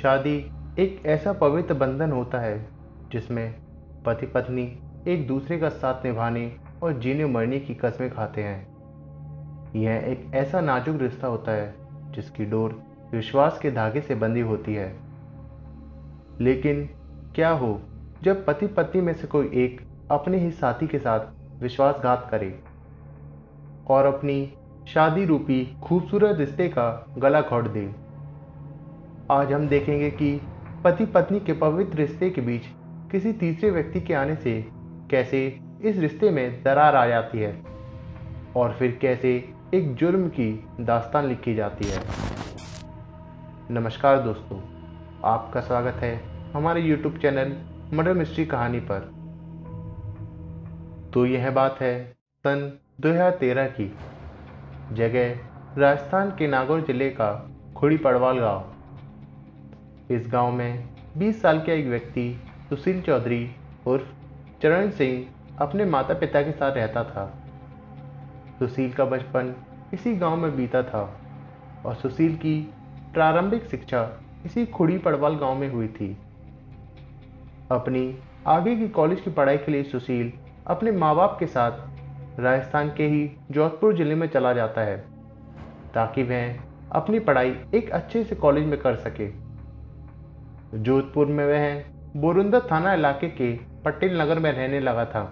शादी एक ऐसा पवित्र बंधन होता है जिसमें पति पत्नी एक दूसरे का साथ निभाने और जीने मरने की कस्में खाते हैं। यह एक ऐसा नाजुक रिश्ता होता है जिसकी डोर विश्वास के धागे से बंधी होती है। लेकिन क्या हो जब पति पत्नी में से कोई एक अपने ही साथी के साथ विश्वासघात करे और अपनी शादी रूपी खूबसूरत रिश्ते का गला घोंट दे। आज हम देखेंगे कि पति पत्नी के पवित्र रिश्ते के बीच किसी तीसरे व्यक्ति के आने से कैसे इस रिश्ते में दरार आ जाती है और फिर कैसे एक जुर्म की दास्तान लिखी जाती है। नमस्कार दोस्तों, आपका स्वागत है हमारे YouTube चैनल मर्डर मिस्ट्री कहानी पर। तो यह बात है सन 2013 की। जगह राजस्थान के नागौर जिले का खुड़ी पड़वाल गांव। इस गांव में 20 साल का एक व्यक्ति सुशील चौधरी उर्फ चरण सिंह अपने माता पिता के साथ रहता था। सुशील का बचपन इसी गांव में बीता था और सुशील की प्रारंभिक शिक्षा इसी खुड़ी पड़वाल गांव में हुई थी। अपनी आगे की कॉलेज की पढ़ाई के लिए सुशील अपने माँ बाप के साथ राजस्थान के ही जोधपुर जिले में चला जाता है ताकि वह अपनी पढ़ाई एक अच्छे से कॉलेज में कर सके। जोधपुर में वह बोरुंदा थाना इलाके के पटेल नगर में रहने लगा था।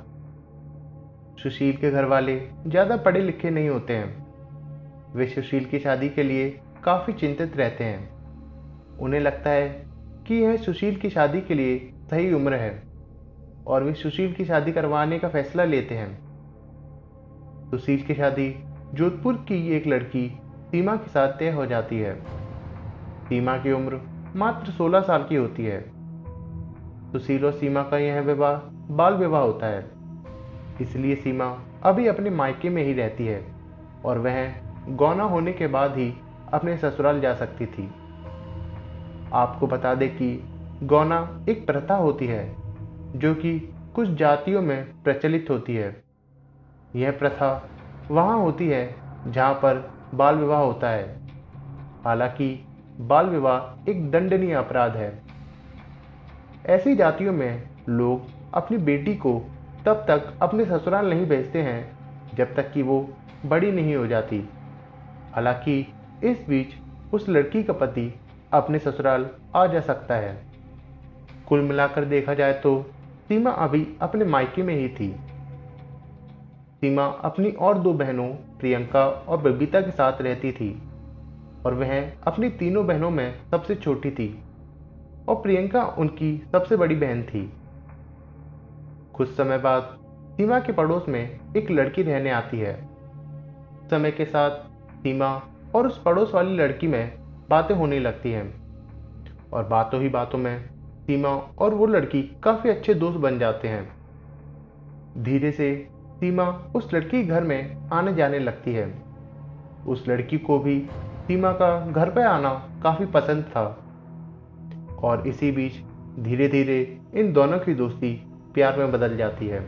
सुशील के घर वाले ज़्यादा पढ़े लिखे नहीं होते हैं। वे सुशील की शादी के लिए काफ़ी चिंतित रहते हैं। उन्हें लगता है कि यह सुशील की शादी के लिए सही उम्र है और वे सुशील की शादी करवाने का फैसला लेते हैं। सुशील की शादी जोधपुर की एक लड़की सीमा के साथ तय हो जाती है। सीमा की उम्र मात्र 16 साल की होती है। सुशील और सीमा का यह विवाह बाल विवाह होता है, इसलिए सीमा अभी अपने मायके में ही रहती है और वह गौना होने के बाद ही अपने ससुराल जा सकती थी। आपको बता दें कि गौना एक प्रथा होती है जो कि कुछ जातियों में प्रचलित होती है। यह प्रथा वहाँ होती है जहाँ पर बाल विवाह होता है। हालांकि बाल विवाह एक दंडनीय अपराध है। ऐसी जातियों में लोग अपनी बेटी को तब तक अपने ससुराल नहीं भेजते हैं जब तक कि वो बड़ी नहीं हो जाती। हालांकि इस बीच उस लड़की का पति अपने ससुराल आ जा सकता है। कुल मिलाकर देखा जाए तो सीमा अभी अपने मायके में ही थी। सीमा अपनी और दो बहनों प्रियंका और बबीता के साथ रहती थी और वह अपनी तीनों बहनों में सबसे छोटी थी और प्रियंका उनकी सबसे बड़ी बहन थी। कुछ समय बाद सीमा के पड़ोस में एक लड़की रहने आती है। समय के साथ सीमा और उस पड़ोस वाली लड़की में बातें होने लगती हैं और बातों ही बातों में सीमा और वो लड़की काफ़ी अच्छे दोस्त बन जाते हैं। धीरे से सीमा उस लड़की के घर में आने जाने लगती है। उस लड़की को भी सीमा का घर पर आना काफ़ी पसंद था और इसी बीच धीरे धीरे इन दोनों की दोस्ती प्यार में बदल जाती है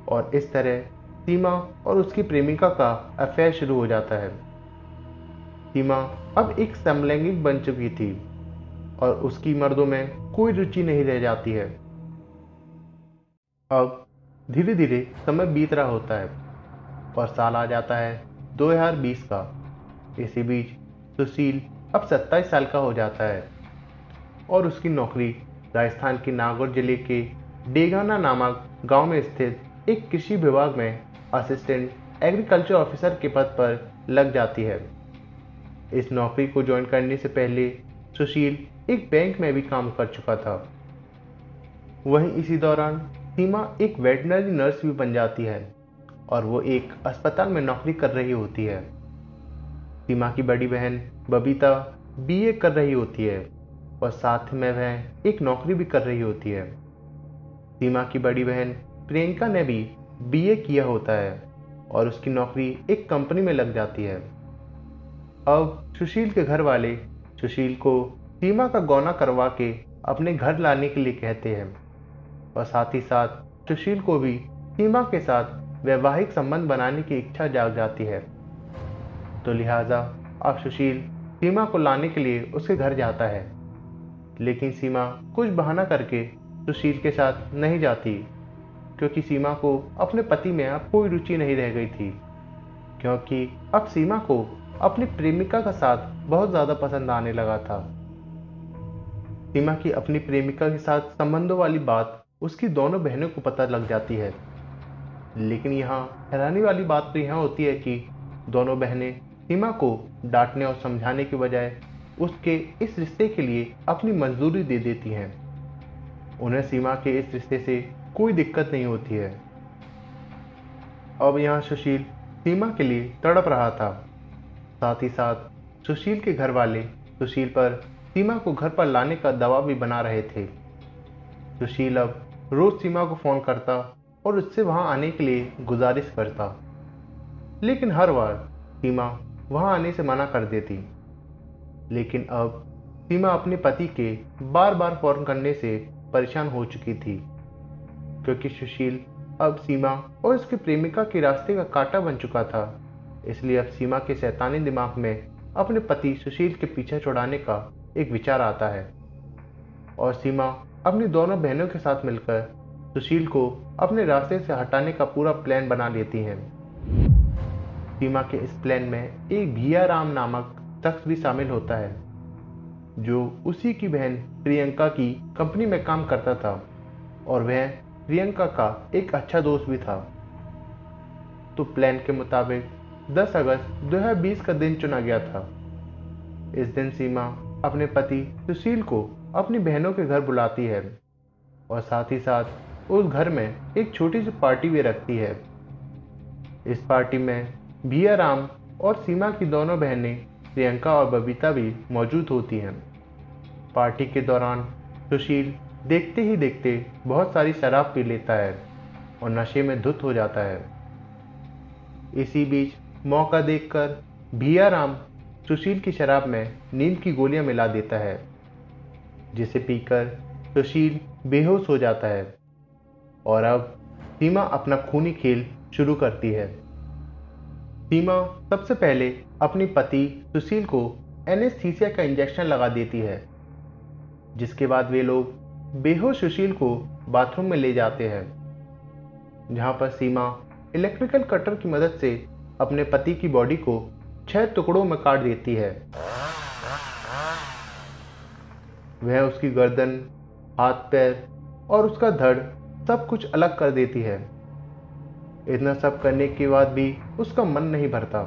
और इस तरह सीमा और उसकी प्रेमिका का अफेयर शुरू हो जाता है। सीमा अब एक समलैंगिक बन चुकी थी और उसकी मर्दों में कोई रुचि नहीं रह जाती है। अब धीरे धीरे समय बीत रहा होता है और साल आ जाता है 2020 का। इसी बीच सुशील अब 27 साल का हो जाता है और उसकी नौकरी राजस्थान के नागौर जिले के डेगाना नामक गांव में स्थित एक कृषि विभाग में असिस्टेंट एग्रीकल्चर ऑफिसर के पद पर लग जाती है। इस नौकरी को ज्वाइन करने से पहले सुशील एक बैंक में भी काम कर चुका था। वहीं इसी दौरान सीमा एक वेटनरी नर्स भी बन जाती है और वो एक अस्पताल में नौकरी कर रही होती है। सीमा की बड़ी बहन बबीता बीए कर रही होती है और साथ में वह एक नौकरी भी कर रही होती है। सीमा की बड़ी बहन प्रियंका ने भी बीए किया होता है और उसकी नौकरी एक कंपनी में लग जाती है। अब सुशील के घर वाले सुशील को सीमा का गौना करवा के अपने घर लाने के लिए कहते हैं और साथ ही साथ सुशील को भी सीमा के साथ वैवाहिक संबंध बनाने की इच्छा जाग जाती है। तो लिहाजा अब सुशील सीमा को लाने के लिए उसके घर जाता है लेकिन सीमा कुछ बहाना करके सुशील के साथ नहीं जाती, क्योंकि सीमा को अपने पति में अब कोई रुचि नहीं रह गई थी। क्योंकि अब सीमा को अपनी प्रेमिका का साथ बहुत ज़्यादा पसंद आने लगा था। सीमा की अपनी प्रेमिका के साथ संबंधों वाली बात उसकी दोनों बहनों को पता लग जाती है। लेकिन यहाँ हैरानी वाली बात तो यहाँ होती है कि दोनों बहनें सीमा को डांटने और समझाने के बजाय उसके इस रिश्ते के लिए अपनी मंजूरी दे देती हैं। उन्हें सीमा के इस रिश्ते से कोई दिक्कत नहीं होती है। अब यहाँ सुशील सीमा के लिए तड़प रहा था। साथ ही साथ सुशील के घर वाले सुशील पर सीमा को घर पर लाने का दबाव भी बना रहे थे। सुशील अब रोज सीमा को फोन करता और उससे वहां आने के लिए गुजारिश करता, लेकिन हर बार सीमा वहां आने से मना कर देती। लेकिन अब सीमा अपने पति के बार बार फोन करने से परेशान हो चुकी थी, क्योंकि सुशील अब सीमा और उसकी प्रेमिका के रास्ते का कांटा बन चुका था। इसलिए अब सीमा के शैतानी दिमाग में अपने पति सुशील के पीछे छुड़ाने का एक विचार आता है और सीमा अपनी दोनों बहनों के साथ मिलकर सुशील को अपने रास्ते से हटाने का पूरा प्लान बना लेती हैं। सीमा के इस प्लान में एक भिया राम नामक शख्स भी शामिल होता है, जो उसी की बहन प्रियंका की कंपनी में काम करता था और वह प्रियंका का एक अच्छा दोस्त भी था। तो प्लान के मुताबिक 10 अगस्त 2020 का दिन चुना गया था। इस दिन सीमा अपने पति सुशील को अपनी बहनों के घर बुलाती है और साथ ही साथ उस घर में एक छोटी सी पार्टी भी रखती है। इस पार्टी में भिया राम और सीमा की दोनों बहनें प्रियंका और बबीता भी मौजूद होती हैं। पार्टी के दौरान सुशील देखते ही देखते बहुत सारी शराब पी लेता है और नशे में धुत हो जाता है। इसी बीच मौका देखकर भिया राम सुशील की शराब में नींद की गोलियां मिला देता है, जिसे पीकर सुशील बेहोश हो जाता है और अब सीमा अपना खूनी खेल शुरू करती है। सीमा सबसे पहले अपने पति सुशील को एनेस्थीसिया का इंजेक्शन लगा देती है, जिसके बाद वे लोग बेहोश सुशील को बाथरूम में ले जाते हैं, जहां पर सीमा इलेक्ट्रिकल कटर की मदद से अपने पति की बॉडी को 6 टुकड़ों में काट देती है। वह उसकी गर्दन, हाथ पैर और उसका धड़ सब कुछ अलग कर देती है। इतना सब करने के बाद भी उसका मन नहीं भरता।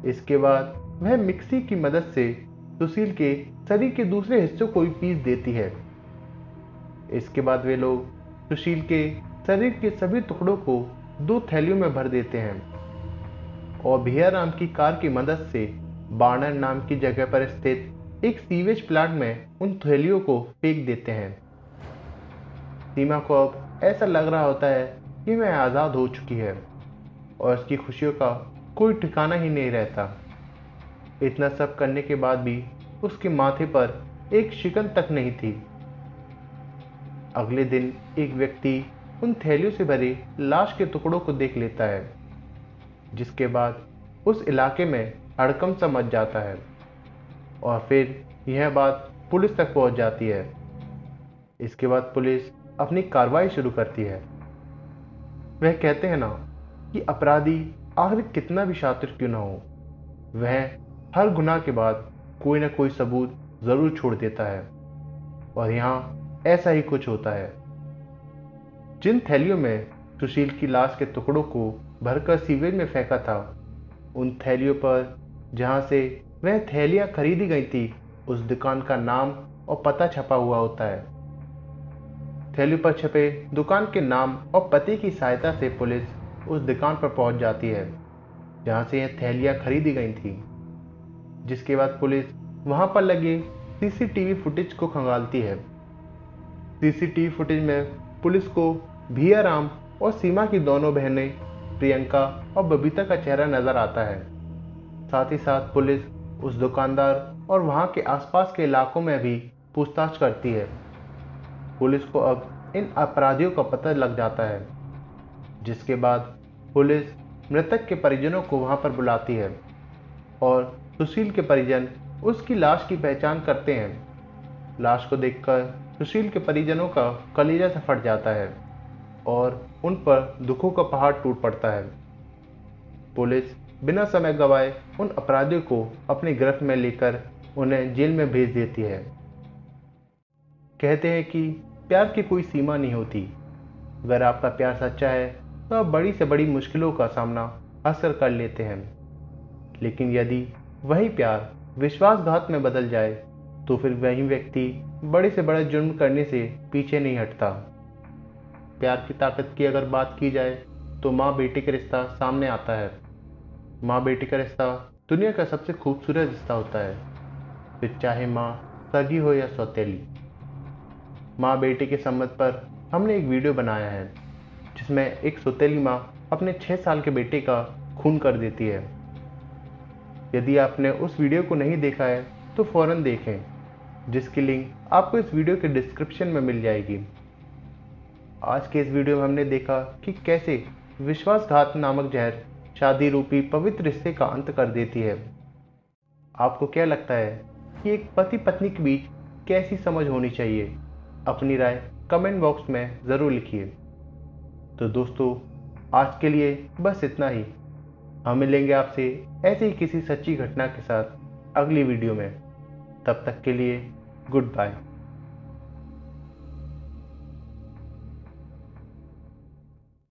इसके बाद वह मिक्सी की मदद से सुशील के शरीर के दूसरे हिस्सों को भी पीस देती है। इसके बाद वे लोग सुशील के शरीर के सभी टुकड़ों को 2 थैलियों में भर देते हैं और भिया राम की कार की मदद से बाणर नाम की जगह पर स्थित एक सीवेज प्लांट में उन थैलियों को फेंक देते हैं। सीमा को अब ऐसा लग रहा होता है कि वह आज़ाद हो चुकी है और उसकी खुशियों का कोई ठिकाना ही नहीं रहता। इतना सब करने के बाद भी उसके माथे पर एक शिकन तक नहीं थी। अगले दिन एक व्यक्ति उन थैलियों से भरे लाश के टुकड़ों को देख लेता है, जिसके बाद उस इलाके में हड़कंप सा मच जाता है और फिर यह बात पुलिस तक पहुंच जाती है। इसके बाद पुलिस अपनी कार्रवाई शुरू करती है। वह कहते हैं ना कि अपराधी आखिर कितना भी शातिर क्यों ना हो, वह हर गुनाह के बाद कोई ना कोई सबूत जरूर छोड़ देता है और यहाँ ऐसा ही कुछ होता है। जिन थैलियों में सुशील की लाश के टुकड़ों को भरकर सीवेज में फेंका था, उन थैलियों पर जहां से वह थैलियां खरीदी गई थी, उस दुकान का नाम और पता छपा हुआ होता है। थैलियों पर छपे दुकान के नाम और पते की सहायता से पुलिस उस दुकान पर पहुंच जाती है जहां से यह थैलियां खरीदी गई थी। जिसके बाद पुलिस वहां पर लगे सीसीटीवी फुटेज को खंगालती है। सीसीटीवी फुटेज में पुलिस को भिया राम और सीमा की दोनों बहनें प्रियंका और बबीता का चेहरा नजर आता है। साथ ही साथ पुलिस उस दुकानदार और वहां के आसपास के इलाकों में भी पूछताछ करती है। पुलिस को अब इन अपराधियों का पता लग जाता है, जिसके बाद पुलिस मृतक के परिजनों को वहां पर बुलाती है और सुशील के परिजन उसकी लाश की पहचान करते हैं लाश को देखकर सुशील के परिजनों का कलेजा से फट जाता है और उन पर दुखों का पहाड़ टूट पड़ता है। पुलिस बिना समय गंवाए उन अपराधियों को अपनी गिरफ्त में लेकर उन्हें जेल में भेज देती है। कहते हैं कि प्यार की कोई सीमा नहीं होती। अगर आपका प्यार सच्चा है तो आप बड़ी से बड़ी मुश्किलों का सामना हंसकर कर लेते हैं। लेकिन यदि वही प्यार विश्वासघात में बदल जाए तो फिर वही व्यक्ति बड़े से बड़ा जुर्म करने से पीछे नहीं हटता। प्यार की ताकत की अगर बात की जाए तो माँ बेटी का रिश्ता सामने आता है। माँ बेटी का रिश्ता दुनिया का सबसे खूबसूरत रिश्ता होता है, फिर चाहे माँ सगी हो या सौतेली। माँ बेटी के संबंध पर हमने एक वीडियो बनाया है जिसमें एक सौतेली माँ अपने 6 साल के बेटे का खून कर देती है। यदि आपने उस वीडियो को नहीं देखा है तो फौरन देखें, जिसकी लिंक आपको इस वीडियो के डिस्क्रिप्शन में मिल जाएगी। आज के इस वीडियो में हमने देखा कि कैसे विश्वासघात नामक जहर शादी रूपी पवित्र रिश्ते का अंत कर देती है। आपको क्या लगता है कि एक पति पत्नी के बीच कैसी समझ होनी चाहिए? अपनी राय कमेंट बॉक्स में ज़रूर लिखिए। तो दोस्तों, आज के लिए बस इतना ही। हम मिलेंगे आपसे ऐसे ही किसी सच्ची घटना के साथ अगली वीडियो में। तब तक के लिए गुड बाय।